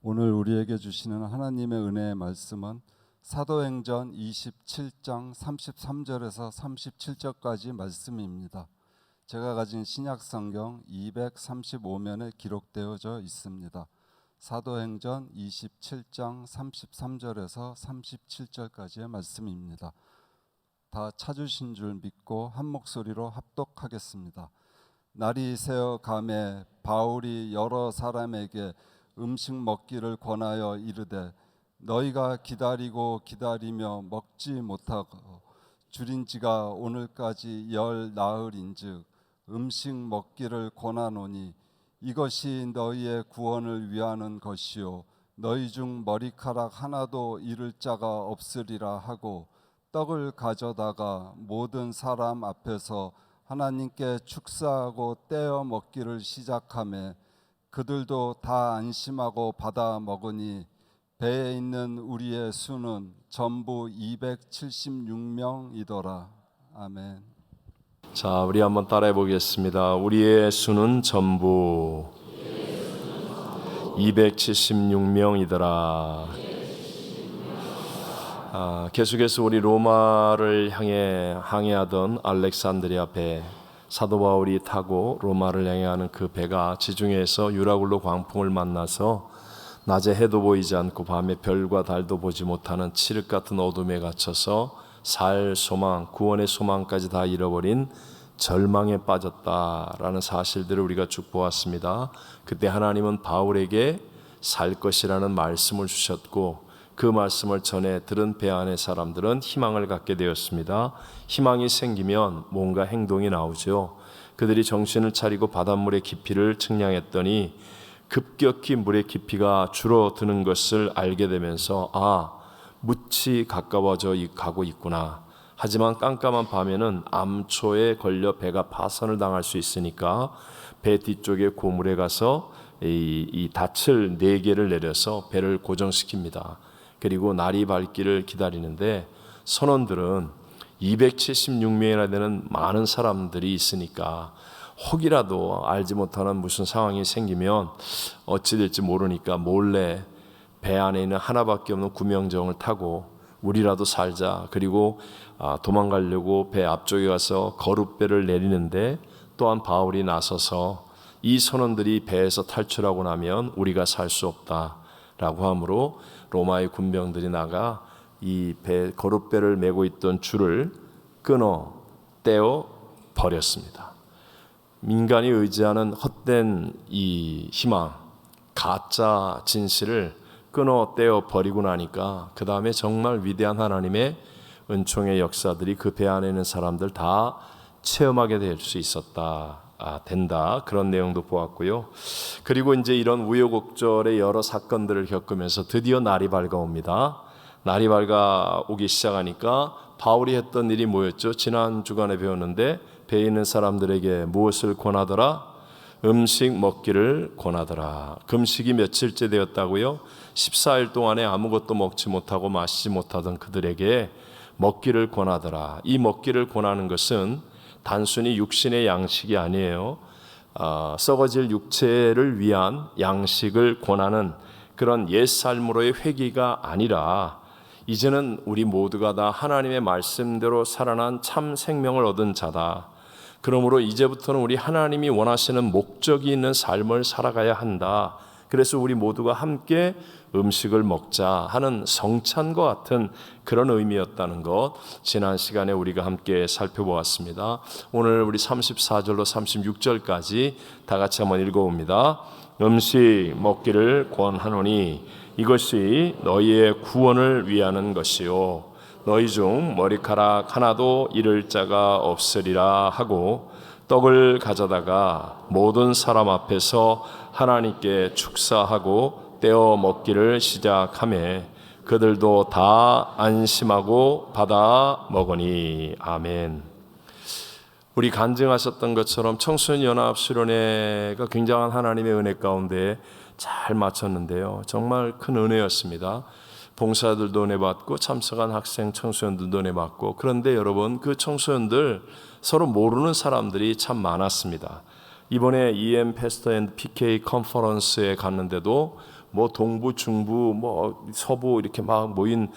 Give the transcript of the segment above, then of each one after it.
오늘 우리에게 주시는 하나님의 은혜의 말씀은 사도행전 27장 33절에서 37절까지 말씀입니다. 제가 가진 신약성경 235면에 기록되어져 있습니다. 사도행전 27장 33절에서 37절까지의 말씀입니다. 다 찾으신 줄 믿고 한 목소리로 합독하겠습니다. 날이 새어 가매 바울이 여러 사람에게 음식 먹기를 권하여 이르되 너희가 기다리며 먹지 못하고 줄인 지가 오늘까지 열 나흘인즉 음식 먹기를 권하노니 이것이 너희의 구원을 위하는 것이요 너희 중 머리카락 하나도 잃을 자가 없으리라 하고 떡을 가져다가 모든 사람 앞에서 하나님께 축사하고 떼어 먹기를 시작하매 그들도 다 안심하고 받아 먹으니 배에 있는 우리의 수는 전부 276명이더라. 아멘. 자, 우리 한번 따라해 보겠습니다. 우리의 수는 전부 276명이더라. 계속해서 우리 로마를 향해 항해하던 알렉산드리아 배, 사도 바울이 타고 로마를 향해하는 그 배가 지중해에서 유라굴로 광풍을 만나서 낮에 해도 보이지 않고 밤에 별과 달도 보지 못하는 칠흑 같은 어둠에 갇혀서 살 소망, 구원의 소망까지 다 잃어버린 절망에 빠졌다라는 사실들을 우리가 쭉 보았습니다. 그때 하나님은 바울에게 살 것이라는 말씀을 주셨고 그 말씀을 전해 들은 배 안의 사람들은 희망을 갖게 되었습니다. 희망이 생기면 뭔가 행동이 나오죠. 그들이 정신을 차리고 바닷물의 깊이를 측량했더니 급격히 물의 깊이가 줄어드는 것을 알게 되면서 묻이 가까워져 가고 있구나. 하지만 깜깜한 밤에는 암초에 걸려 배가 파선을 당할 수 있으니까 배 뒤쪽에 고물에 가서 이 닻을 4개를 내려서 배를 고정시킵니다. 그리고 날이 밝기를 기다리는데 선원들은 276명이나 되는 많은 사람들이 있으니까 혹이라도 알지 못하는 무슨 상황이 생기면 어찌 될지 모르니까 몰래 배 안에 있는 하나밖에 없는 구명정을 타고 우리라도 살자. 그리고 도망가려고 배 앞쪽에 가서 거룻배를 내리는데 또한 바울이 나서서 이 선원들이 배에서 탈출하고 나면 우리가 살 수 없다라고 하므로 로마의 군병들이 나가 이 배 거룻배를 메고 있던 줄을 끊어 떼어 버렸습니다. 민간이 의지하는 헛된 이 희망, 가짜 진실을 끊어 떼어 버리고 나니까 그 다음에 정말 위대한 하나님의 은총의 역사들이 그 배 안에 있는 사람들 다 체험하게 될 수 있었다. 된다. 그런 내용도 보았고요. 그리고 이제 이런 우여곡절의 여러 사건들을 겪으면서 드디어 날이 밝아옵니다. 날이 밝아오기 시작하니까 바울이 했던 일이 뭐였죠? 지난 주간에 배웠는데 배에 있는 사람들에게 무엇을 권하더라? 음식 먹기를 권하더라. 금식이 며칠째 되었다고요? 14일 동안에 아무것도 먹지 못하고 마시지 못하던 그들에게 먹기를 권하더라. 이 먹기를 권하는 것은 단순히 육신의 양식이 아니에요. 썩어질 육체를 위한 양식을 권하는 그런 옛 삶으로의 회귀가 아니라 이제는 우리 모두가 다 하나님의 말씀대로 살아난 참 생명을 얻은 자다. 그러므로 이제부터는 우리 하나님이 원하시는 목적이 있는 삶을 살아가야 한다. 그래서 우리 모두가 함께 음식을 먹자 하는 성찬과 같은 그런 의미였다는 것, 지난 시간에 우리가 함께 살펴보았습니다. 오늘 우리 34절로 36절까지 다 같이 한번 읽어봅니다. 음식 먹기를 권하노니 이것이 너희의 구원을 위하는 것이요 너희 중 머리카락 하나도 잃을 자가 없으리라 하고 떡을 가져다가 모든 사람 앞에서 하나님께 축사하고 떼어 먹기를 시작하매 그들도 다 안심하고 받아 먹으니. 아멘. 우리 간증하셨던 것처럼 청소년연합수련회가 굉장한 하나님의 은혜 가운데 잘 마쳤는데요. 정말 큰 은혜였습니다. 봉사들도 은혜 받고 참석한 학생 청소년들도 은혜 받고, 그런데 여러분 그 청소년들 서로 모르는 사람들이 참 많았습니다. 이번에 EM 패스터 앤 PK 컨퍼런스에 갔는데도 뭐 동부, 중부, 뭐 서부 이렇게 막 모인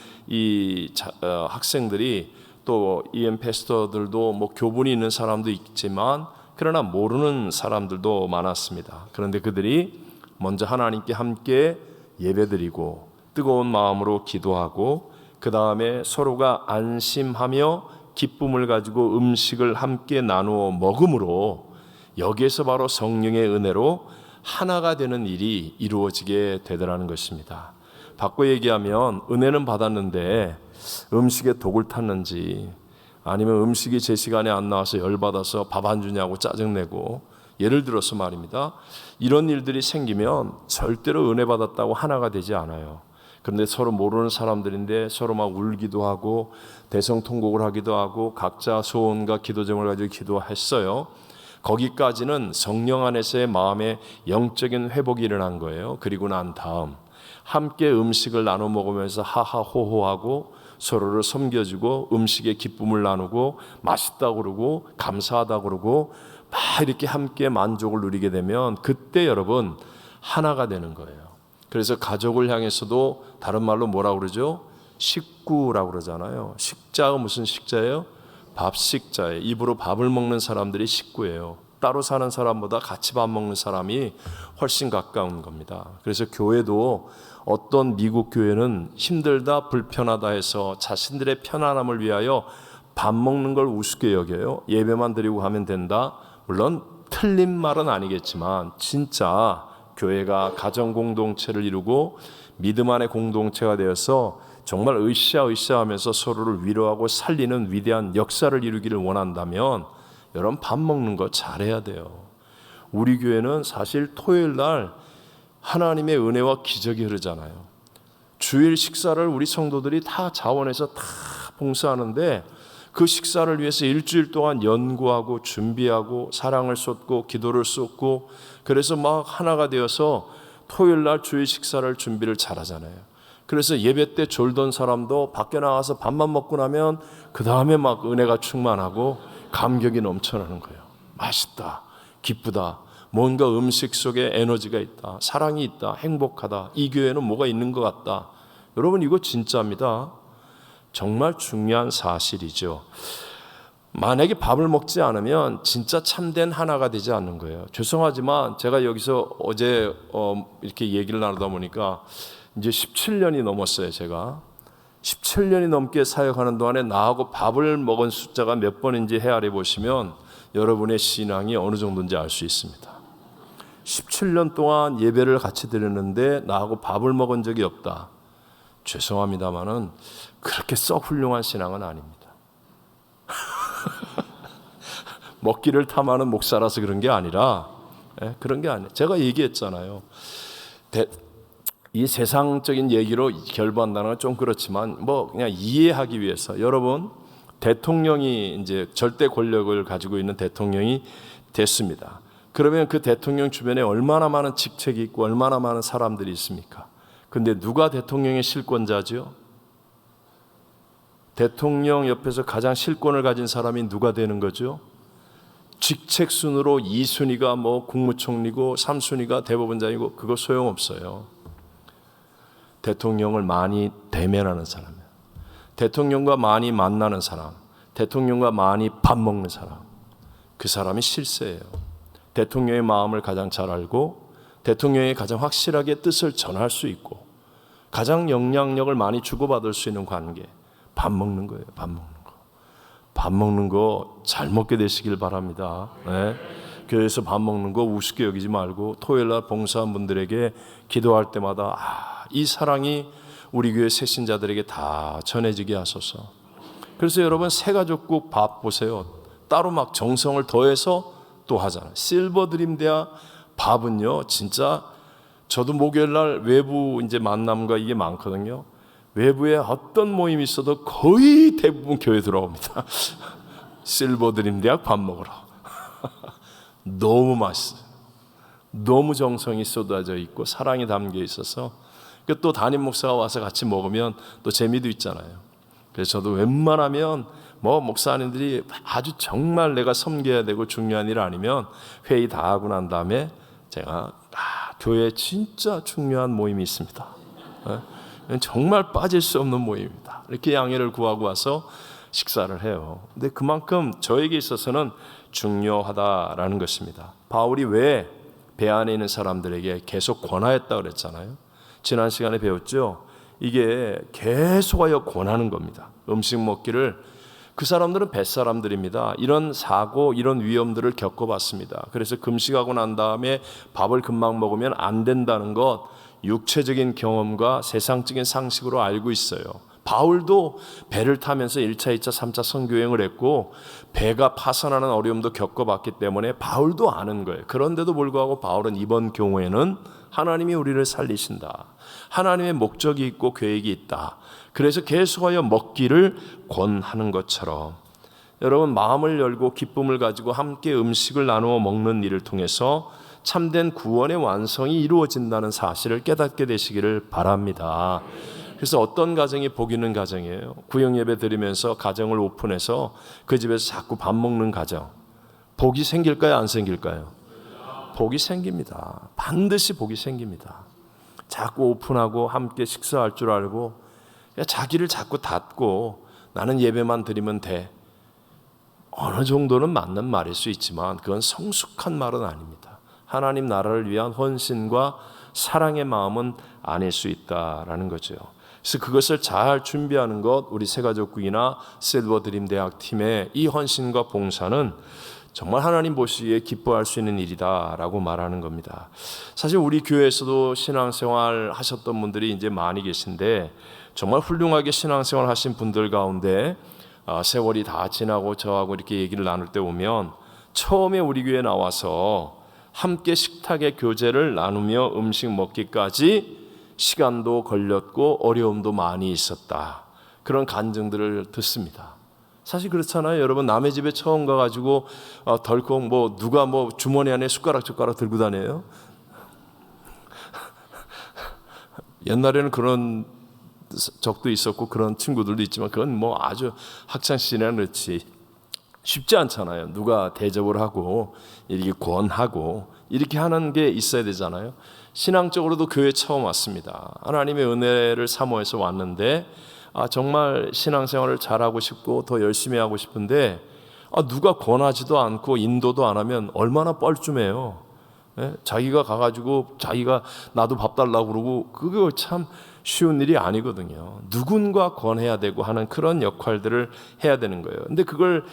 학생들이 또 EM 패스터들도 뭐 교분이 있는 사람도 있지만 그러나 모르는 사람들도 많았습니다. 그런데 그들이 먼저 하나님께 함께 예배드리고 뜨거운 마음으로 기도하고 그 다음에 서로가 안심하며 기쁨을 가지고 음식을 함께 나누어 먹음으로 여기에서 바로 성령의 은혜로 하나가 되는 일이 이루어지게 되더라는 것입니다. 바꿔 얘기하면 은혜는 받았는데 음식에 독을 탔는지 아니면 음식이 제 시간에 안 나와서 열받아서 밥 안 주냐고 짜증내고 예를 들어서 말입니다. 이런 일들이 생기면 절대로 은혜 받았다고 하나가 되지 않아요. 그런데 서로 모르는 사람들인데 서로 막 울기도 하고 대성통곡을 하기도 하고 각자 소원과 기도 제목을 가지고 기도했어요. 거기까지는 성령 안에서의 마음의 영적인 회복이 일어난 거예요. 그리고 난 다음 함께 음식을 나눠 먹으면서 하하호호하고 서로를 섬겨주고 음식의 기쁨을 나누고 맛있다고 그러고 감사하다고 그러고 막 이렇게 함께 만족을 누리게 되면 그때 여러분 하나가 되는 거예요. 그래서 가족을 향해서도 다른 말로 뭐라고 그러죠? 식구라고 그러잖아요. 식자가 무슨 식자예요? 밥식자예요. 입으로 밥을 먹는 사람들이 식구예요. 따로 사는 사람보다 같이 밥 먹는 사람이 훨씬 가까운 겁니다. 그래서 교회도 어떤 미국 교회는 힘들다 불편하다 해서 자신들의 편안함을 위하여 밥 먹는 걸 우습게 여겨요. 예배만 드리고 가면 된다. 물론 틀린 말은 아니겠지만 진짜 교회가 가정 공동체를 이루고 믿음 안의 공동체가 되어서 정말 으쌰으쌰하면서 서로를 위로하고 살리는 위대한 역사를 이루기를 원한다면 여러분 밥 먹는 거 잘해야 돼요. 우리 교회는 사실 토요일 날 하나님의 은혜와 기적이 흐르잖아요. 주일 식사를 우리 성도들이 다 자원해서 다 봉사하는데 그 식사를 위해서 일주일 동안 연구하고 준비하고 사랑을 쏟고 기도를 쏟고 그래서 막 하나가 되어서 토요일 날 주일 식사를 준비를 잘하잖아요. 그래서 예배 때 졸던 사람도 밖에 나가서 밥만 먹고 나면 그 다음에 막 은혜가 충만하고 감격이 넘쳐나는 거예요. 맛있다, 기쁘다, 뭔가 음식 속에 에너지가 있다, 사랑이 있다, 행복하다, 이 교회는 뭐가 있는 것 같다. 여러분 이거 진짜입니다. 정말 중요한 사실이죠. 만약에 밥을 먹지 않으면 진짜 참된 하나가 되지 않는 거예요. 죄송하지만 제가 여기서 어제 이렇게 얘기를 나누다 보니까 이제 17년이 넘었어요. 제가 17년이 넘게 사역하는 동안에 나하고 밥을 먹은 숫자가 몇 번인지 헤아려 보시면 여러분의 신앙이 어느 정도인지 알 수 있습니다. 17년 동안 예배를 같이 드렸는데 나하고 밥을 먹은 적이 없다. 죄송합니다마는 그렇게 썩 훌륭한 신앙은 아닙니다. 먹기를 탐하는 목사라서 그런 게 아니라 그런 게 아니에요. 제가 얘기했잖아요. 이 세상적인 얘기로 결부한다는 건 좀 그렇지만 뭐 그냥 이해하기 위해서 여러분 대통령이 이제 절대 권력을 가지고 있는 대통령이 됐습니다. 그러면 그 대통령 주변에 얼마나 많은 직책이 있고 얼마나 많은 사람들이 있습니까? 근데 누가 대통령의 실권자죠? 대통령 옆에서 가장 실권을 가진 사람이 누가 되는 거죠? 직책 순으로 2순위가 뭐 국무총리고 3순위가 대법원장이고 그거 소용없어요. 대통령을 많이 대면하는 사람이에요. 대통령과 많이 만나는 사람, 대통령과 많이 밥 먹는 사람, 그 사람이 실세예요. 대통령의 마음을 가장 잘 알고 대통령이 가장 확실하게 뜻을 전할 수 있고 가장 영향력을 많이 주고받을 수 있는 관계, 밥 먹는 거예요. 밥 먹는 거. 밥 먹는 거 잘 먹게 되시길 바랍니다. 네. 교회에서 밥 먹는 거 우습게 여기지 말고 토요일 날 봉사한 분들에게 기도할 때마다 이 사랑이 우리 교회 새신자들에게 다 전해지게 하소서. 그래서 여러분 새가족국 밥 보세요. 따로 막 정성을 더해서 또 하잖아요. 실버드림 대학 밥은요 진짜 저도 목요일 날 외부 이제 만남과 이게 많거든요. 외부에 어떤 모임이 있어도 거의 대부분 교회 들어옵니다. 실버드림 대학 밥 먹으러. 너무 맛있어요. 너무 정성이 쏟아져 있고 사랑이 담겨 있어서 또 담임 목사가 와서 같이 먹으면 또 재미도 있잖아요. 그래서 저도 웬만하면 뭐 목사님들이 아주 정말 내가 섬겨야 되고 중요한 일 아니면 회의 다 하고 난 다음에 제가 교회에 진짜 중요한 모임이 있습니다. 정말 빠질 수 없는 모임입니다. 이렇게 양해를 구하고 와서 식사를 해요. 근데 그만큼 저에게 있어서는 중요하다라는 것입니다. 바울이 왜 배 안에 있는 사람들에게 계속 권하였다 그랬잖아요. 지난 시간에 배웠죠. 이게 계속하여 권하는 겁니다. 음식 먹기를. 그 사람들은 뱃사람들입니다. 이런 사고, 이런 위험들을 겪어봤습니다. 그래서 금식하고 난 다음에 밥을 금방 먹으면 안 된다는 것, 육체적인 경험과 세상적인 상식으로 알고 있어요. 바울도 배를 타면서 1차, 2차, 3차 선교여행을 했고 배가 파산하는 어려움도 겪어봤기 때문에 바울도 아는 거예요. 그런데도 불구하고 바울은 이번 경우에는 하나님이 우리를 살리신다. 하나님의 목적이 있고 계획이 있다. 그래서 계속하여 먹기를 권하는 것처럼 여러분 마음을 열고 기쁨을 가지고 함께 음식을 나누어 먹는 일을 통해서 참된 구원의 완성이 이루어진다는 사실을 깨닫게 되시기를 바랍니다. 그래서 어떤 가정이 복 있는 가정이에요? 구역예배 드리면서 가정을 오픈해서 그 집에서 자꾸 밥 먹는 가정. 복이 생길까요? 안 생길까요? 복이 생깁니다. 반드시 복이 생깁니다. 자꾸 오픈하고 함께 식사할 줄 알고 자기를 자꾸 닫고 나는 예배만 드리면 돼. 어느 정도는 맞는 말일 수 있지만 그건 성숙한 말은 아닙니다. 하나님 나라를 위한 헌신과 사랑의 마음은 아닐 수 있다라는 거죠. 그래서 그것을 잘 준비하는 것 우리 새가족국이나 실버드림 대학 팀의 이 헌신과 봉사는 정말 하나님 보시기에 기뻐할 수 있는 일이다라고 말하는 겁니다. 사실 우리 교회에서도 신앙생활 하셨던 분들이 이제 많이 계신데 정말 훌륭하게 신앙생활 하신 분들 가운데 세월이 다 지나고 저하고 이렇게 얘기를 나눌 때 보면 처음에 우리 교회에 나와서 함께 식탁의 교제를 나누며 음식 먹기까지 시간도 걸렸고 어려움도 많이 있었다. 그런 간증들을 듣습니다. 사실 그렇잖아요. 여러분 남의 집에 처음 가가지고 덜컥 뭐 누가 뭐 주머니 안에 숟가락 들고 다녀요? 옛날에는 그런 적도 있었고 그런 친구들도 있지만 그건 뭐 아주 학창 시절에는 그렇지 쉽지 않잖아요. 누가 대접을 하고 이렇게 권하고 이렇게 하는 게 있어야 되잖아요. 신앙적으로도 교회 처음 왔습니다. 하나님의 은혜를 사모해서 왔는데 정말 신앙생활을 잘하고 싶고 더 열심히 하고 싶은데 누가 권하지도 않고 인도도 안 하면 얼마나 뻘쭘해요. 자기가 가가지고 자기가 나도 밥 달라고 그러고 그거 참 쉬운 일이 아니거든요. 누군가 권해야 되고 하는 그런 역할들을 해야 되는 거예요. 근데 그걸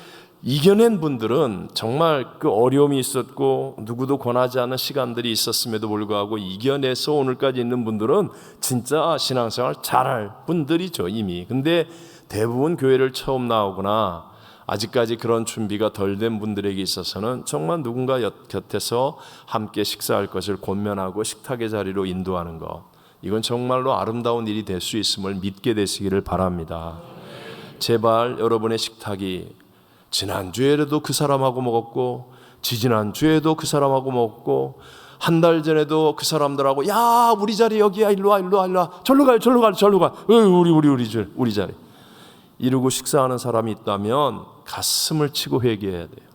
이겨낸 분들은 정말 그 어려움이 있었고 누구도 권하지 않는 시간들이 있었음에도 불구하고 이겨내서 오늘까지 있는 분들은 진짜 신앙생활 잘할 분들이죠 이미. 근데 대부분 교회를 처음 나오거나 아직까지 그런 준비가 덜 된 분들에게 있어서는 정말 누군가 곁에서 함께 식사할 것을 권면하고 식탁의 자리로 인도하는 것, 이건 정말로 아름다운 일이 될 수 있음을 믿게 되시기를 바랍니다. 제발 여러분의 식탁이 지난주에도 그 사람하고 먹었고 지지난주에도 그 사람하고 먹었고 한 달 전에도 그 사람들하고 야 우리 자리 여기야 일로 와 절로 가 우리 자리 이러고 식사하는 사람이 있다면 가슴을 치고 회개해야 돼요.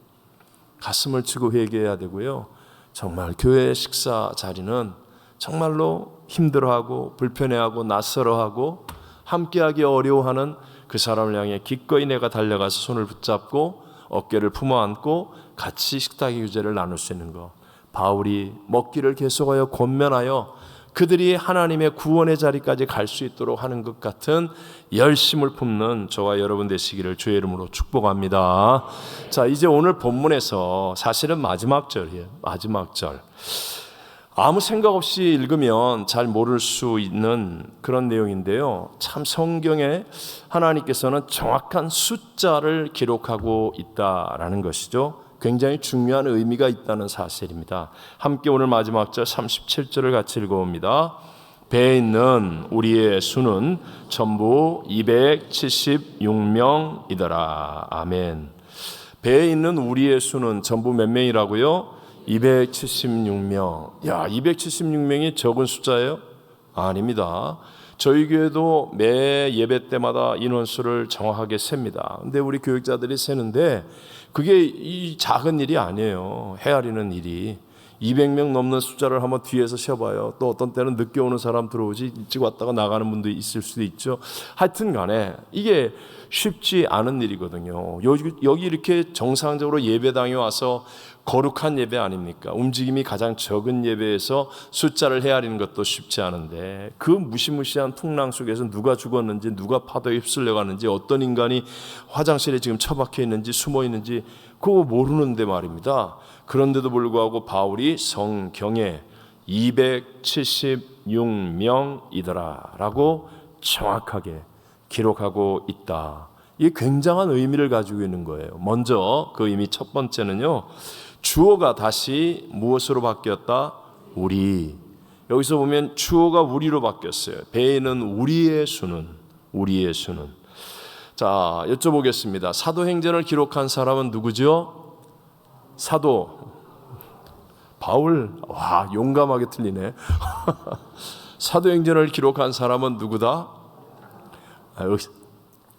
가슴을 치고 회개해야 되고요. 정말 교회 식사 자리는 정말로 힘들어하고 불편해하고 낯설어하고 함께하기 어려워하는 그 사람을 향해 기꺼이 내가 달려가서 손을 붙잡고 어깨를 품어안고 같이 식탁의 교제를 나눌 수 있는 것. 바울이 먹기를 계속하여 권면하여 그들이 하나님의 구원의 자리까지 갈 수 있도록 하는 것 같은 열심을 품는 저와 여러분 되시기를 주의 이름으로 축복합니다. 자, 이제 오늘 본문에서 사실은 마지막 절이에요. 마지막 절. 아무 생각 없이 읽으면 잘 모를 수 있는 그런 내용인데요. 참 성경에 하나님께서는 정확한 숫자를 기록하고 있다라는 것이죠. 굉장히 중요한 의미가 있다는 사실입니다. 함께 오늘 마지막 절 37절을 같이 읽어봅니다. 배에 있는 우리의 수는 전부 276명이더라. 아멘. 배에 있는 우리의 수는 전부 몇 명이라고요? 276명. 야, 276명이 적은 숫자예요? 아닙니다. 저희 교회도 매 예배 때마다 인원수를 정확하게 셉니다. 근데 우리 교육자들이 세는데 그게 이 작은 일이 아니에요. 헤아리는 일이. 200명 넘는 숫자를 한번 뒤에서 쉬어봐요. 또 어떤 때는 늦게 오는 사람 들어오지 일찍 왔다가 나가는 분도 있을 수도 있죠. 하여튼 간에 이게 쉽지 않은 일이거든요. 여기 이렇게 정상적으로 예배당에 와서 거룩한 예배 아닙니까? 움직임이 가장 적은 예배에서 숫자를 헤아리는 것도 쉽지 않은데 그 무시무시한 풍랑 속에서 누가 죽었는지 누가 파도에 휩쓸려 가는지 어떤 인간이 화장실에 지금 처박혀 있는지 숨어 있는지 그거 모르는데 말입니다. 그런데도 불구하고 바울이 성경에 276명이더라 라고 정확하게 기록하고 있다. 이게 굉장한 의미를 가지고 있는 거예요. 먼저 그 의미 첫 번째는요, 주어가 다시 무엇으로 바뀌었다? 우리. 여기서 보면 주어가 우리로 바뀌었어요. 배에 있는 우리의 수는. 자, 여쭤보겠습니다. 사도행전을 기록한 사람은 누구죠? 사도 바울. 와, 용감하게 틀리네. 사도행전을 기록한 사람은 누구다?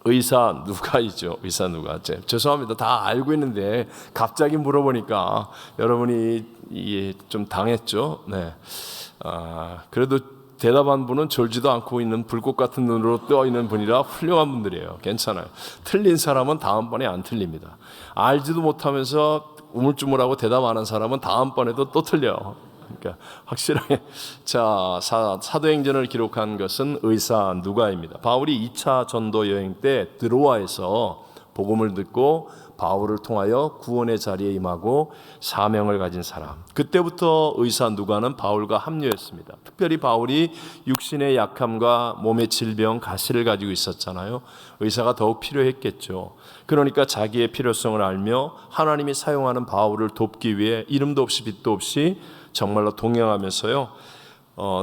의사 누가이죠. 의사 누가. 죄송합니다. 다 알고 있는데 갑자기 물어보니까 여러분이 이게 좀 당했죠. 네. 그래도 대답한 분은 졸지도 않고 있는 불꽃 같은 눈으로 떠 있는 분이라 훌륭한 분들이에요. 괜찮아요. 틀린 사람은 다음번에 안 틀립니다. 알지도 못하면서 우물쭈물하고 대답 안 한 사람은 다음번에도 또 틀려요. 그러니까 확실하게. 자, 사도행전을 기록한 것은 의사 누가입니다. 바울이 2차 전도 여행 때 드로아에서 복음을 듣고 바울을 통하여 구원의 자리에 임하고 사명을 가진 사람. 그때부터 의사 누가는 바울과 합류했습니다. 특별히 바울이 육신의 약함과 몸의 질병, 가시를 가지고 있었잖아요. 의사가 더욱 필요했겠죠. 그러니까 자기의 필요성을 알며 하나님이 사용하는 바울을 돕기 위해 이름도 없이 빛도 없이 정말로 동행하면서요,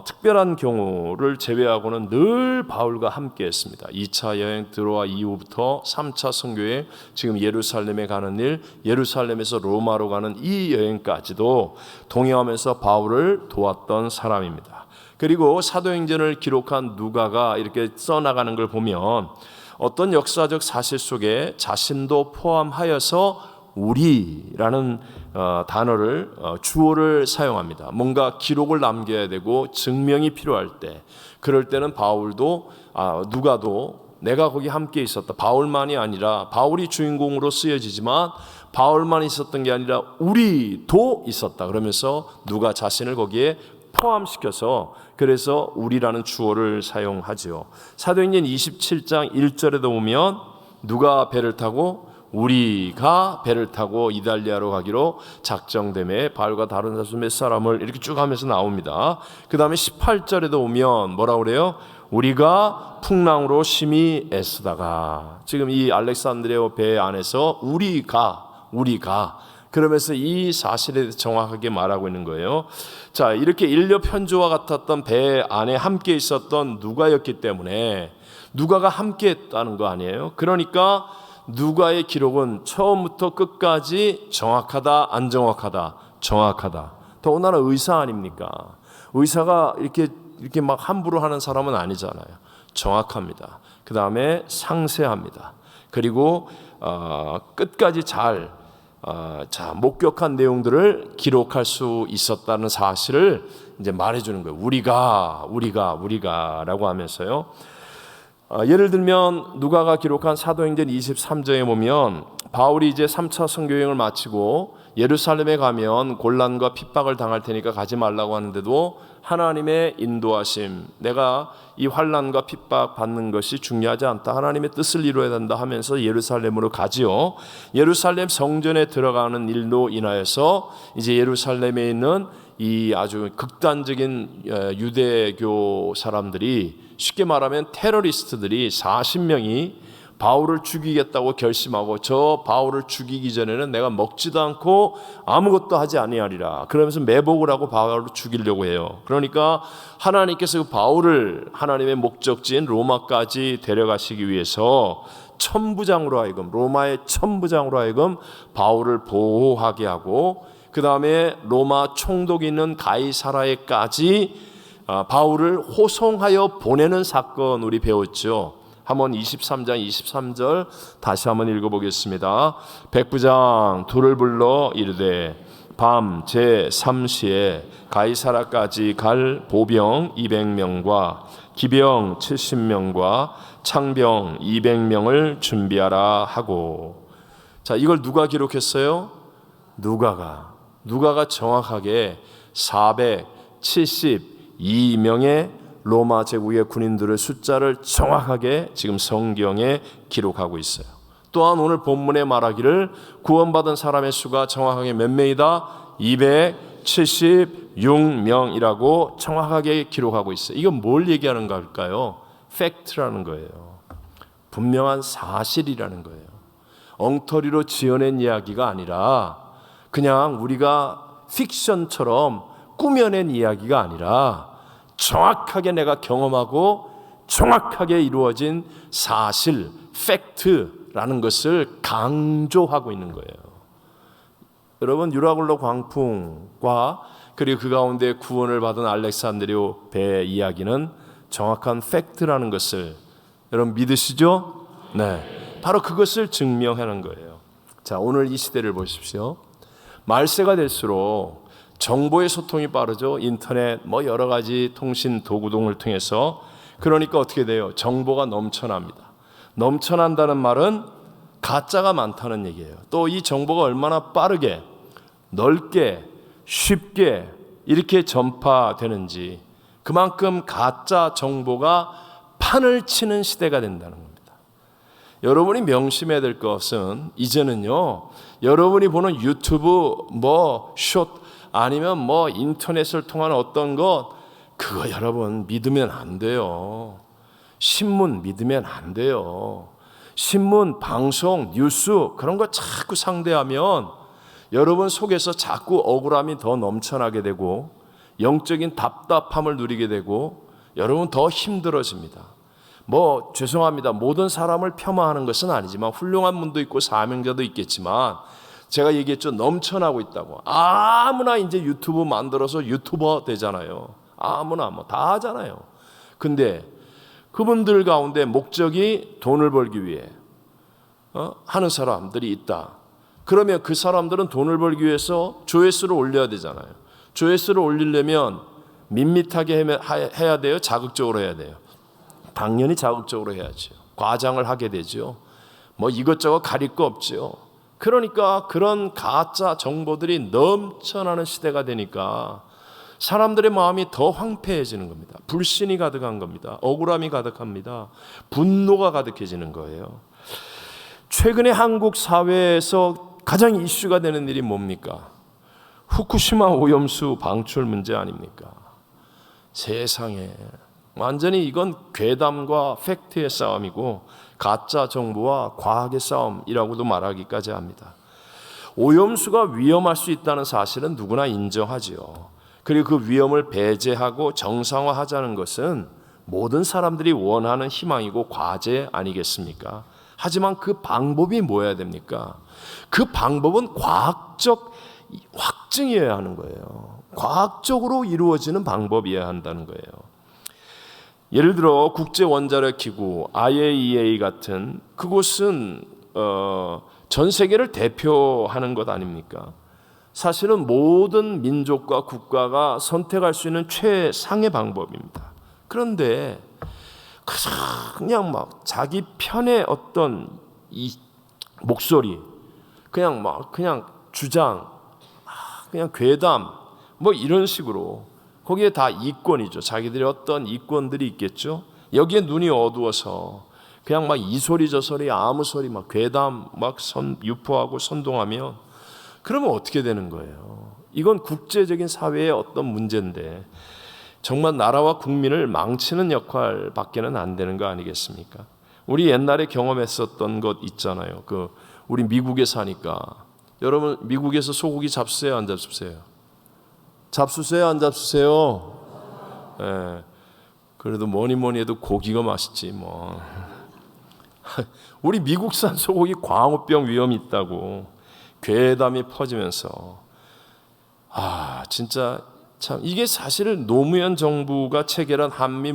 특별한 경우를 제외하고는 늘 바울과 함께 했습니다. 2차 여행 드로아 이후부터 3차 선교에 지금 예루살렘에 가는 일, 예루살렘에서 로마로 가는 이 여행까지도 동행하면서 바울을 도왔던 사람입니다. 그리고 사도행전을 기록한 누가가 이렇게 써나가는 걸 보면 어떤 역사적 사실 속에 자신도 포함하여서 우리라는 단어를 주어를 사용합니다. 뭔가 기록을 남겨야 되고 증명이 필요할 때, 그럴 때는 바울도 누가도 내가 거기 함께 있었다. 바울만이 아니라 바울이 주인공으로 쓰여지지만 바울만 있었던 게 아니라 우리도 있었다. 그러면서 누가 자신을 거기에 포함시켜서 그래서 우리라는 주어를 사용하죠. 사도행전 27장 1절에도 보면 누가 배를 타고 우리가 배를 타고 이달리아로 가기로 작정됨에 바울과 다른 사수 몇 사람을 이렇게 쭉 하면서 나옵니다. 그 다음에 18절에도 오면 뭐라 그래요? 우리가 풍랑으로 심히 애쓰다가, 지금 이 알렉산드리아 배 안에서 우리가 그러면서 이 사실에 대해서 정확하게 말하고 있는 거예요. 자, 이렇게 인력 편조와 같았던 배 안에 함께 있었던 누가였기 때문에 누가가 함께 했다는 거 아니에요? 그러니까 누가의 기록은 처음부터 끝까지 정확하다, 안 정확하다? 정확하다. 더군다나 의사 아닙니까? 의사가 이렇게 막 함부로 하는 사람은 아니잖아요. 정확합니다. 그 다음에 상세합니다. 그리고 끝까지 잘 목격한 내용들을 기록할 수 있었다는 사실을 이제 말해주는 거예요. 우리가라고 하면서요. 예를 들면 누가가 기록한 사도행전 23장에 보면 바울이 이제 3차 선교여행을 마치고 예루살렘에 가면 곤란과 핍박을 당할 테니까 가지 말라고 하는데도 하나님의 인도하심, 내가 이 환난과 핍박 받는 것이 중요하지 않다, 하나님의 뜻을 이루어야 된다 하면서 예루살렘으로 가지요. 예루살렘 성전에 들어가는 일로 인하여서 이제 예루살렘에 있는 이 아주 극단적인 유대교 사람들이, 쉽게 말하면 테러리스트들이 40명이 바울을 죽이겠다고 결심하고, 저 바울을 죽이기 전에는 내가 먹지도 않고 아무것도 하지 아니하리라 그러면서 매복을 하고 바울을 죽이려고 해요. 그러니까 하나님께서 그 바울을 하나님의 목적지인 로마까지 데려가시기 위해서 천부장으로 하여금, 로마의 천부장으로 하여금 바울을 보호하게 하고, 그 다음에 로마 총독이 있는 가이사라에까지 바울을 호송하여 보내는 사건 우리 배웠죠. 한번 23장 23절 다시 한번 읽어보겠습니다. 백부장 둘을 불러 이르되 밤 제3시에 가이사라까지 갈 보병 200명과 기병 70명과 창병 200명을 준비하라 하고. 자, 이걸 누가 기록했어요? 누가가 정확하게 472명의 로마 제국의 군인들의 숫자를 정확하게 지금 성경에 기록하고 있어요. 또한 오늘 본문에 말하기를 구원받은 사람의 수가 정확하게 몇 명이다? 276명이라고 정확하게 기록하고 있어요. 이건 뭘 얘기하는 걸까요? 팩트라는 거예요. 분명한 사실이라는 거예요. 엉터리로 지어낸 이야기가 아니라, 그냥 우리가 픽션처럼 꾸며낸 이야기가 아니라 정확하게 내가 경험하고 정확하게 이루어진 사실, 팩트라는 것을 강조하고 있는 거예요. 여러분, 유라굴로 광풍과 그리고 그 가운데 구원을 받은 알렉산드리오 배의 이야기는 정확한 팩트라는 것을 여러분 믿으시죠? 네, 바로 그것을 증명하는 거예요. 자, 오늘 이 시대를 보십시오. 말세가 될수록 정보의 소통이 빠르죠. 인터넷, 여러 가지 통신 도구등을 통해서. 그러니까 어떻게 돼요? 정보가 넘쳐납니다. 넘쳐난다는 말은 가짜가 많다는 얘기예요. 또 이 정보가 얼마나 빠르게, 넓게, 쉽게 이렇게 전파되는지, 그만큼 가짜 정보가 판을 치는 시대가 된다는 겁니다. 여러분이 명심해야 될 것은 이제는요, 여러분이 보는 유튜브, 숏, 아니면 인터넷을 통한 어떤 것, 그거 여러분 믿으면 안 돼요. 신문 믿으면 안 돼요. 신문, 방송, 뉴스 그런 거 자꾸 상대하면 여러분 속에서 자꾸 억울함이 더 넘쳐나게 되고 영적인 답답함을 누리게 되고 여러분 더 힘들어집니다. 죄송합니다. 모든 사람을 폄하하는 것은 아니지만 훌륭한 분도 있고 사명자도 있겠지만 제가 얘기했죠. 넘쳐나고 있다고. 아무나 이제 유튜브 만들어서 유튜버 되잖아요. 아무나 다 하잖아요. 근데 그분들 가운데 목적이 돈을 벌기 위해 하는 사람들이 있다. 그러면 그 사람들은 돈을 벌기 위해서 조회수를 올려야 되잖아요. 조회수를 올리려면 밋밋하게 해야 돼요? 자극적으로 해야 돼요? 당연히 자극적으로 해야죠. 과장을 하게 되죠. 이것저것 가릴 거 없죠. 그러니까 그런 가짜 정보들이 넘쳐나는 시대가 되니까 사람들의 마음이 더 황폐해지는 겁니다. 불신이 가득한 겁니다. 억울함이 가득합니다. 분노가 가득해지는 거예요. 최근에 한국 사회에서 가장 이슈가 되는 일이 뭡니까? 후쿠시마 오염수 방출 문제 아닙니까? 세상에, 완전히 이건 괴담과 팩트의 싸움이고 가짜 정보와 과학의 싸움이라고도 말하기까지 합니다. 오염수가 위험할 수 있다는 사실은 누구나 인정하지요. 그리고 그 위험을 배제하고 정상화하자는 것은 모든 사람들이 원하는 희망이고 과제 아니겠습니까? 하지만 그 방법이 뭐여야 됩니까? 그 방법은 과학적 확증이어야 하는 거예요. 과학적으로 이루어지는 방법이어야 한다는 거예요. 예를 들어 국제원자력기구 IAEA 같은 그곳은 전 세계를 대표하는 것 아닙니까? 사실은 모든 민족과 국가가 선택할 수 있는 최상의 방법입니다. 그런데 그냥 자기 편의 어떤 이 목소리, 그냥 주장, 그냥 괴담, 이런 식으로 거기에 다 이권이죠. 자기들의 어떤 이권들이 있겠죠. 여기에 눈이 어두워서 그냥 이 소리 저 소리 아무 소리 괴담 유포하고 선동하면 그러면 어떻게 되는 거예요? 이건 국제적인 사회의 어떤 문제인데 정말 나라와 국민을 망치는 역할밖에는 안 되는 거 아니겠습니까? 우리 옛날에 경험했었던 것 있잖아요. 우리 미국에 사니까 여러분 미국에서 소고기 잡수세요, 안 잡수세요? 잡수세요, 안 잡수세요? 예. 그래도 뭐니 해도 고기가 맛있지 우리 미국산 소고기 광우병 위험이 있다고 괴담이 퍼지면서 진짜 참 이게 사실 노무현 정부가 체결한 한미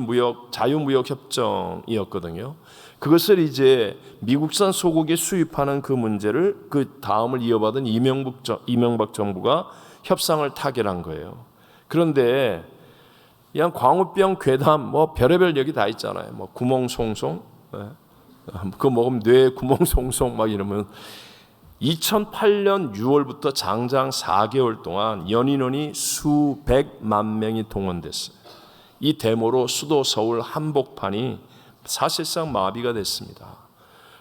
자유무역 협정이었거든요. 그것을 이제 미국산 소고기 수입하는 그 문제를 그 다음을 이어받은 이명박 정부가 협상을 타결한 거예요. 그런데 그냥 광우병, 괴담, 뭐 별의별 얘기 다 있잖아요. 뭐 구멍송송, 그거 먹으면 뇌 구멍송송 막 이러면 2008년 6월부터 장장 4개월 동안 연인원이 수백만 명이 동원됐어요. 이 데모로 수도 서울 한복판이 사실상 마비가 됐습니다.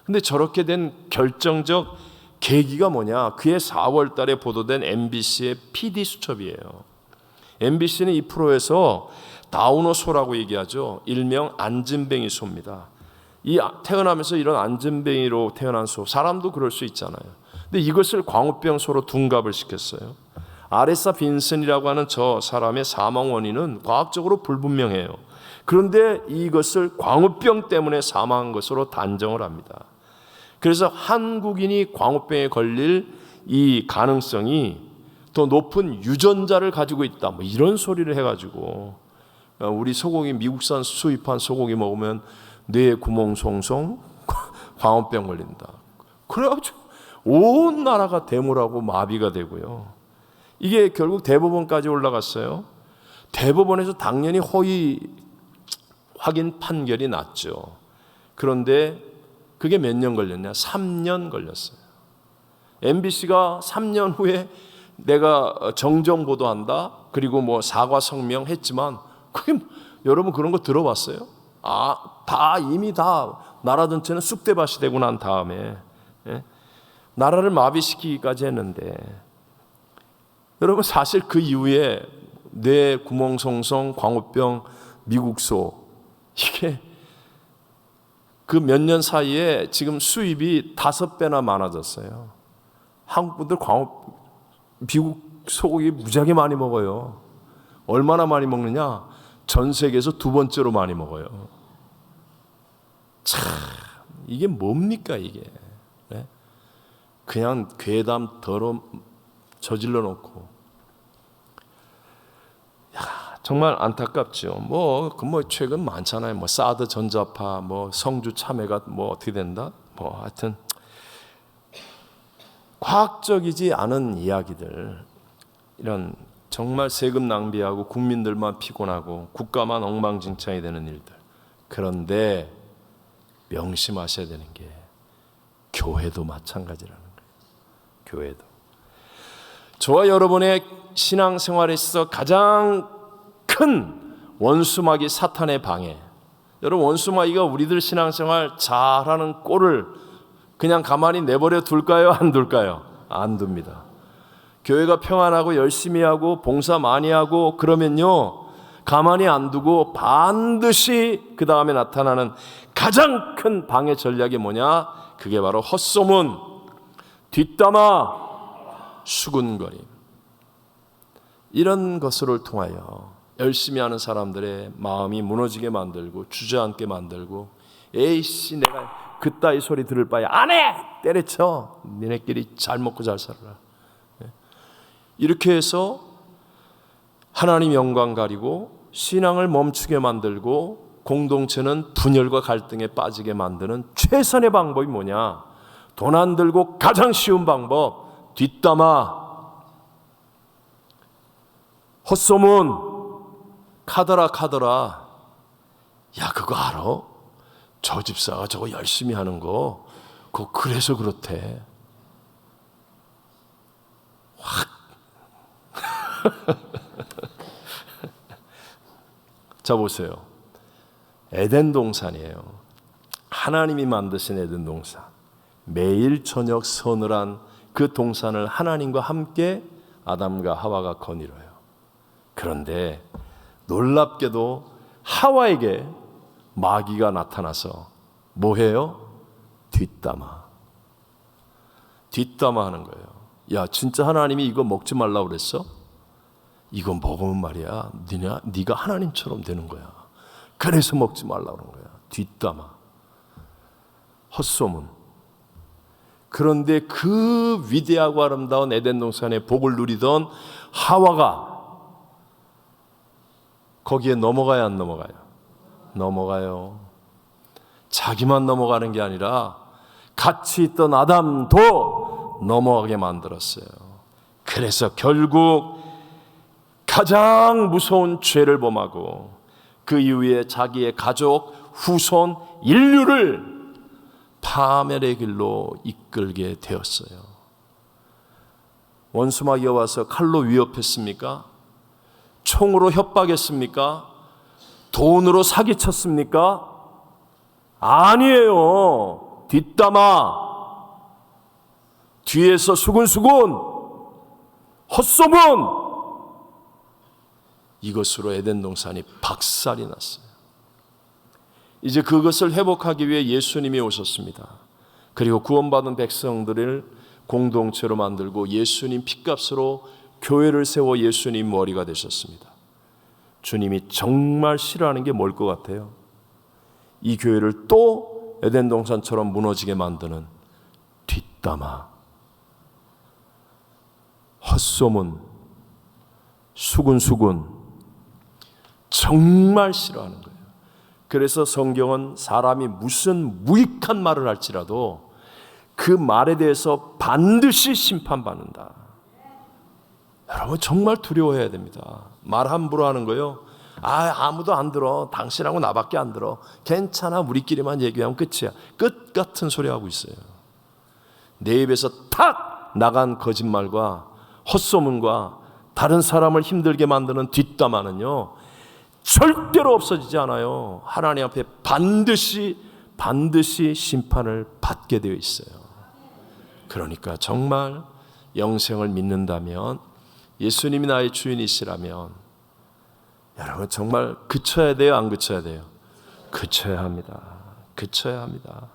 근데 저렇게 된 결정적 계기가 뭐냐? 그해 4월 달에 보도된 MBC의 PD 수첩이에요. MBC는 이 프로에서 다우너 소라고 얘기하죠. 일명 안진뱅이 소입니다. 이 태어나면서 이런 안진뱅이로 태어난 소, 사람도 그럴 수 있잖아요. 근데 이것을 광우병 소로 둔갑을 시켰어요. 아레사 빈슨이라고 하는 저 사람의 사망 원인은 과학적으로 불분명해요. 그런데 이것을 광우병 때문에 사망한 것으로 단정을 합니다. 그래서 한국인이 광우병에 걸릴 이 가능성이 더 높은 유전자를 가지고 있다, 뭐 이런 소리를 해가지고 우리 소고기, 미국산 수입한 소고기 먹으면 뇌에 구멍 송송 광우병 걸린다. 그래가지고 온 나라가 데모라고 마비가 되고요. 이게 결국 대법원까지 올라갔어요. 대법원에서 당연히 허위 확인 판결이 났죠. 그런데 그게 몇 년 걸렸냐? 3년 걸렸어요. MBC가 3년 후에 내가 정정 보도한다. 그리고 뭐 사과 성명 했지만 그게 여러분 그런 거 들어봤어요? 이미 다 나라 전체는 쑥대밭이 되고 난 다음에 나라를 마비시키기까지 했는데 여러분 사실 그 이후에 뇌 구멍송송, 광우병, 미국소 이게 그 몇 년 사이에 지금 수입이 5배나 많아졌어요. 한국 분들 미국 소고기 무지하게 많이 먹어요. 얼마나 많이 먹느냐? 전 세계에서 2번째로 많이 먹어요. 참 이게 뭡니까 이게? 네? 그냥 괴담 저질러 놓고 정말 안타깝죠. 뭐 최근 많잖아요. 뭐 사드 전자파, 뭐 성주 참외가 뭐 어떻게 된다? 뭐 하여튼 과학적이지 않은 이야기들, 이런 정말 세금 낭비하고 국민들만 피곤하고 국가만 엉망진창이 되는 일들. 그런데 명심하셔야 되는 게 교회도 마찬가지라는 거예요. 교회도. 저와 여러분의 신앙생활에 있어서 가장 큰 원수마귀 사탄의 방해. 여러분 원수마귀가 우리들 신앙생활 잘하는 꼴을 그냥 가만히 내버려 둘까요? 안 둘까요? 안 둡니다. 교회가 평안하고 열심히 하고 봉사 많이 하고 그러면요 가만히 안 두고 반드시 그 다음에 나타나는 가장 큰 방해 전략이 뭐냐? 그게 바로 헛소문, 뒷담화, 수군거림. 이런 것을 통하여 열심히 하는 사람들의 마음이 무너지게 만들고 주저앉게 만들고, 에이씨 내가 그따위 소리 들을 바에 안 해! 때려쳐! 니네끼리 잘 먹고 잘 살아라. 이렇게 해서 하나님 영광 가리고 신앙을 멈추게 만들고 공동체는 분열과 갈등에 빠지게 만드는 최선의 방법이 뭐냐? 돈 안 들고 가장 쉬운 방법, 뒷담화, 헛소문, 카더라. 야 그거 알아? 저 집사가 저거 열심히 하는 거 그거 그래서 그렇대. 확. 자 보세요. 에덴 동산이에요. 하나님이 만드신 에덴 동산. 매일 저녁 서늘한 그 동산을 하나님과 함께 아담과 하와가 거닐어요. 그런데 놀랍게도 하와에게 마귀가 나타나서 뭐해요? 뒷담화하는 거예요. 야 진짜 하나님이 이거 먹지 말라고 그랬어? 이거 먹으면 말이야 네가 하나님처럼 되는 거야. 그래서 먹지 말라고 그런 거야. 뒷담화, 헛소문. 그런데 그 위대하고 아름다운 에덴 동산의 복을 누리던 하와가 거기에 넘어가야 안 넘어가요? 넘어가요. 자기만 넘어가는 게 아니라 같이 있던 아담도 넘어가게 만들었어요. 그래서 결국 가장 무서운 죄를 범하고 그 이후에 자기의 가족, 후손, 인류를 파멸의 길로 이끌게 되었어요. 원수마귀가 와서 칼로 위협했습니까? 총으로 협박했습니까? 돈으로 사기쳤습니까? 아니에요. 뒷담화, 뒤에서 수군수군, 헛소문, 이것으로 에덴 동산이 박살이 났어요. 이제 그것을 회복하기 위해 예수님이 오셨습니다. 그리고 구원받은 백성들을 공동체로 만들고 예수님 핏값으로 교회를 세워 예수님 머리가 되셨습니다. 주님이 정말 싫어하는 게 뭘 것 같아요? 이 교회를 또 에덴 동산처럼 무너지게 만드는 뒷담화, 헛소문, 수군수군, 정말 싫어하는 거예요. 그래서 성경은 사람이 무슨 무익한 말을 할지라도 그 말에 대해서 반드시 심판받는다. 여러분 정말 두려워해야 됩니다. 말 함부로 하는 거요. 아무도 안 들어. 당신하고 나밖에 안 들어. 괜찮아. 우리끼리만 얘기하면 끝이야. 끝 같은 소리 하고 있어요. 내 입에서 탁 나간 거짓말과 헛소문과 다른 사람을 힘들게 만드는 뒷담화는요, 절대로 없어지지 않아요. 하나님 앞에 반드시 심판을 받게 되어 있어요. 그러니까 정말 영생을 믿는다면, 예수님이 나의 주인이시라면 여러분 정말 그쳐야 돼요, 안 그쳐야 돼요? 그쳐야 합니다. 그쳐야 합니다.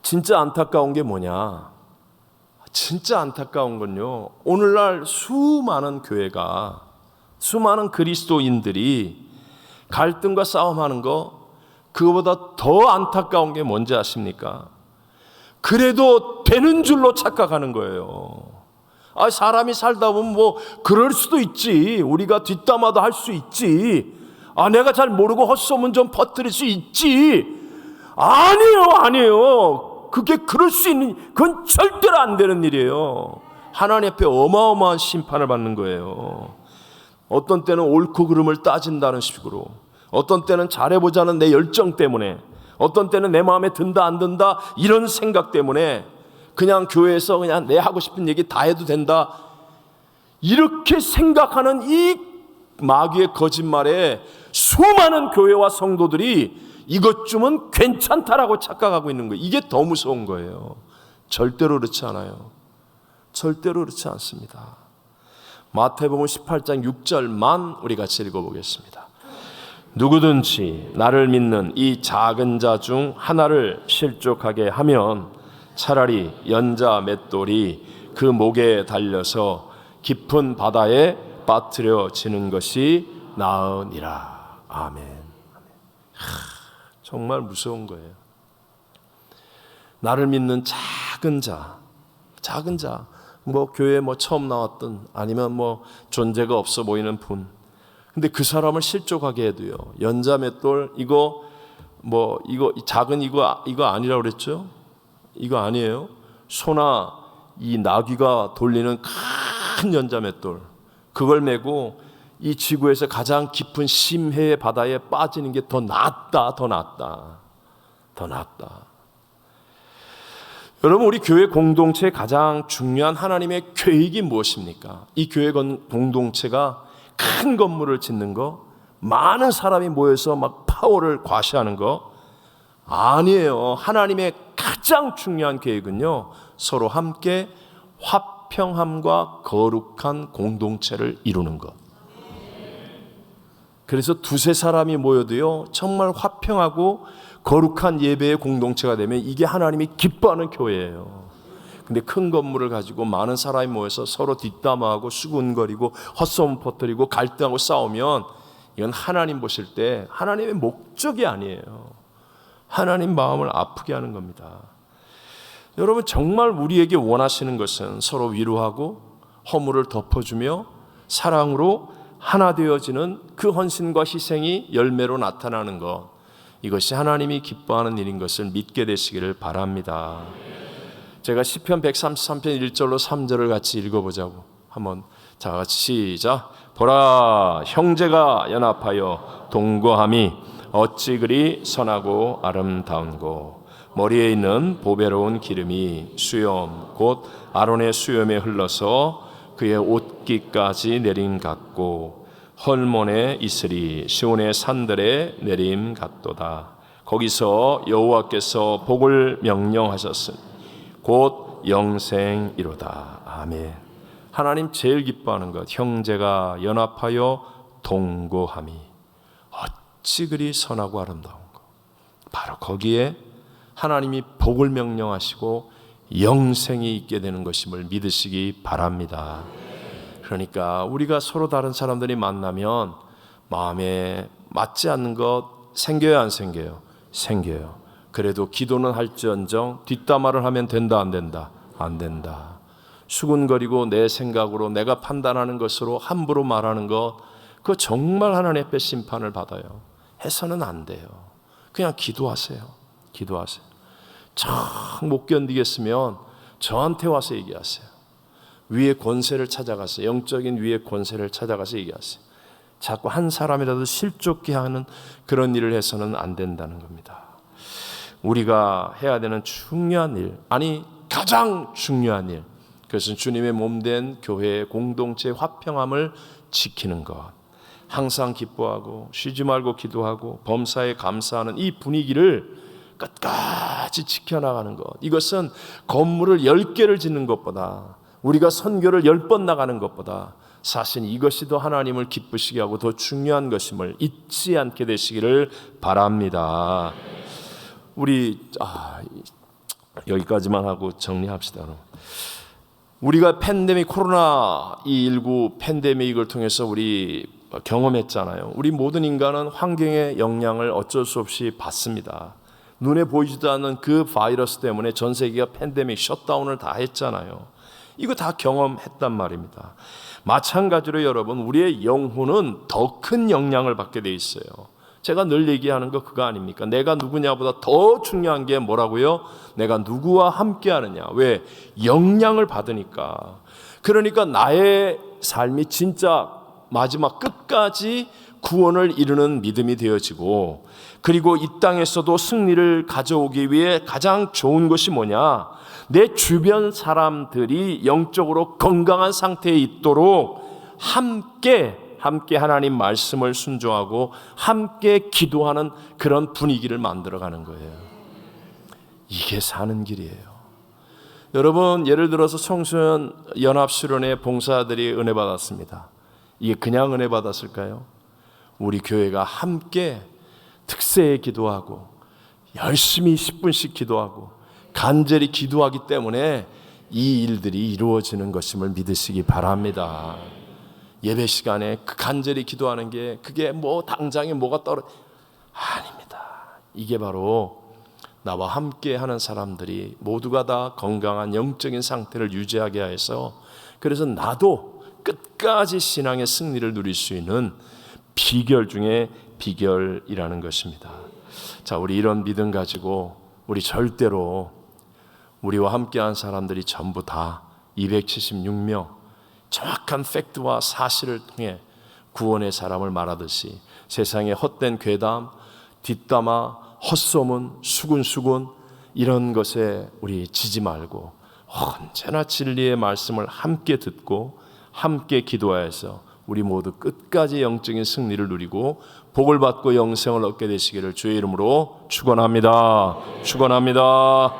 진짜 안타까운 게 뭐냐? 진짜 안타까운 건요, 오늘날 수많은 교회가, 수많은 그리스도인들이 갈등과 싸움하는 거, 그거보다 더 안타까운 게 뭔지 아십니까? 그래도 되는 줄로 착각하는 거예요. 사람이 살다 보면 뭐 그럴 수도 있지. 우리가 뒷담화도 할 수 있지. 내가 잘 모르고 헛소문 좀 퍼뜨릴 수 있지. 아니에요. 그게 그럴 수 있는, 그건 절대로 안 되는 일이에요. 하나님 앞에 어마어마한 심판을 받는 거예요. 어떤 때는 옳고 그름을 따진다는 식으로, 어떤 때는 잘해보자는 내 열정 때문에, 어떤 때는 내 마음에 든다 안 든다 이런 생각 때문에 그냥 교회에서 그냥 내 하고 싶은 얘기 다 해도 된다, 이렇게 생각하는 이 마귀의 거짓말에 수많은 교회와 성도들이 이것쯤은 괜찮다라고 착각하고 있는 거예요. 이게 더 무서운 거예요. 절대로 그렇지 않아요. 절대로 그렇지 않습니다. 마태복음 18장 6절만 우리 같이 읽어보겠습니다. 누구든지 나를 믿는 이 작은 자 중 하나를 실족하게 하면 차라리 연자 맷돌이 그 목에 달려서 깊은 바다에 빠뜨려지는 것이 나으니라. 아멘. 정말 무서운 거예요. 나를 믿는 작은 자, 뭐 교회에 뭐 처음 나왔던, 아니면 뭐 존재가 없어 보이는 분, 근데 그 사람을 실족하게 해도요, 연자 맷돌, 이거 작은 이거 아니라고 그랬죠? 이거 아니에요. 소나 이 나귀가 돌리는 큰 연자 맷돌, 그걸 메고 이 지구에서 가장 깊은 심해의 바다에 빠지는 게 더 낫다. 여러분, 우리 교회 공동체의 가장 중요한 하나님의 계획이 무엇입니까? 이 교회 공동체가 큰 건물을 짓는 거, 많은 사람이 모여서 막 파워를 과시하는 거 아니에요. 하나님의 가장 중요한 계획은요, 서로 함께 화평함과 거룩한 공동체를 이루는 것. 그래서 두세 사람이 모여도요, 정말 화평하고 거룩한 예배의 공동체가 되면 이게 하나님이 기뻐하는 교회예요. 근데 큰 건물을 가지고 많은 사람이 모여서 서로 뒷담화하고 수군거리고 헛소문 퍼뜨리고 갈등하고 싸우면 이건 하나님 보실 때 하나님의 목적이 아니에요. 하나님 마음을 아프게 하는 겁니다. 여러분, 정말 우리에게 원하시는 것은 서로 위로하고 허물을 덮어주며 사랑으로 하나 되어지는 그 헌신과 희생이 열매로 나타나는 것, 이것이 하나님이 기뻐하는 일인 것을 믿게 되시기를 바랍니다. 제가 시편 133편 1절로 3절을 같이 읽어보자고. 한번 자 같이 시작. 보라, 형제가 연합하여 동거함이 어찌 그리 선하고 아름다운고. 머리에 있는 보배로운 기름이 수염 곧 아론의 수염에 흘러서 그의 옷깃까지 내림 같고 헐몬의 이슬이 시온의 산들에 내림 같도다. 거기서 여호와께서 복을 명령하셨으니 곧 영생이로다. 아멘. 하나님 제일 기뻐하는 것, 형제가 연합하여 동거함이 어찌 그리 선하고 아름다운 것. 바로 거기에 하나님이 복을 명령하시고 영생이 있게 되는 것임을 믿으시기 바랍니다. 그러니까 우리가 서로 다른 사람들이 만나면 마음에 맞지 않는 것 생겨요, 안 생겨요? 생겨요. 그래도 기도는 할지언정 뒷담화를 하면 된다, 안 된다? 안 된다. 수군거리고 내 생각으로 내가 판단하는 것으로 함부로 말하는 것, 그거 정말 하나님 앞에 심판을 받아요. 해서는 안 돼요. 그냥 기도하세요. 기도하세요. 참 못 견디겠으면 저한테 와서 얘기하세요. 위의 권세를 찾아가세요. 영적인 위의 권세를 찾아가서 얘기하세요. 자꾸 한 사람이라도 실족게 하는 그런 일을 해서는 안 된다는 겁니다. 우리가 해야 되는 중요한 일, 아니 가장 중요한 일, 그것은 주님의 몸된 교회의 공동체 화평함을 지키는 것. 항상 기뻐하고 쉬지 말고 기도하고 범사에 감사하는 이 분위기를 끝까지 지켜나가는 것. 이것은 건물을 10개를 짓는 것보다, 우리가 선교를 10번 나가는 것보다 사실 이것이 더 하나님을 기쁘시게 하고 더 중요한 것임을 잊지 않게 되시기를 바랍니다. 우리 여기까지만 하고 정리합시다. 우리가 팬데믹, 코로나19 팬데믹을 통해서 우리 경험했잖아요. 우리 모든 인간은 환경의 영향을 어쩔 수 없이 받습니다. 눈에 보이지도 않는 그 바이러스 때문에 전 세계가 팬데믹 셧다운을 다 했잖아요. 이거 다 경험했단 말입니다. 마찬가지로 여러분, 우리의 영혼은 더 큰 영향을 받게 돼 있어요. 제가 늘 얘기하는 거 그거 아닙니까? 내가 누구냐보다 더 중요한 게 뭐라고요? 내가 누구와 함께 하느냐. 왜? 영향을 받으니까. 그러니까 나의 삶이 진짜 마지막 끝까지 구원을 이루는 믿음이 되어지고, 그리고 이 땅에서도 승리를 가져오기 위해 가장 좋은 것이 뭐냐? 내 주변 사람들이 영적으로 건강한 상태에 있도록 함께 하나님 말씀을 순종하고 함께 기도하는 그런 분위기를 만들어가는 거예요. 이게 사는 길이에요. 여러분, 예를 들어서 청소년 연합수련회 봉사들이 은혜 받았습니다. 이게 그냥 은혜 받았을까요? 우리 교회가 함께 특세에 기도하고 열심히 10분씩 기도하고 간절히 기도하기 때문에 이 일들이 이루어지는 것임을 믿으시기 바랍니다. 예배 시간에 그 간절히 기도하는 게 그게 뭐 당장에 뭐가 아닙니다. 이게 바로 나와 함께 하는 사람들이 모두가 다 건강한 영적인 상태를 유지하게 해서, 그래서 나도 끝까지 신앙의 승리를 누릴 수 있는 비결 중에 비결이라는 것입니다. 자, 우리 이런 믿음 가지고 우리 절대로 우리와 함께한 사람들이 전부 다 276명 정확한 팩트와 사실을 통해 구원의 사람을 말하듯이 세상의 헛된 괴담, 뒷담화, 헛소문, 수군수군 이런 것에 우리 지지 말고 언제나 진리의 말씀을 함께 듣고 함께 기도하여서 우리 모두 끝까지 영적인 승리를 누리고 복을 받고 영생을 얻게 되시기를 주의 이름으로 축원합니다. 축원합니다.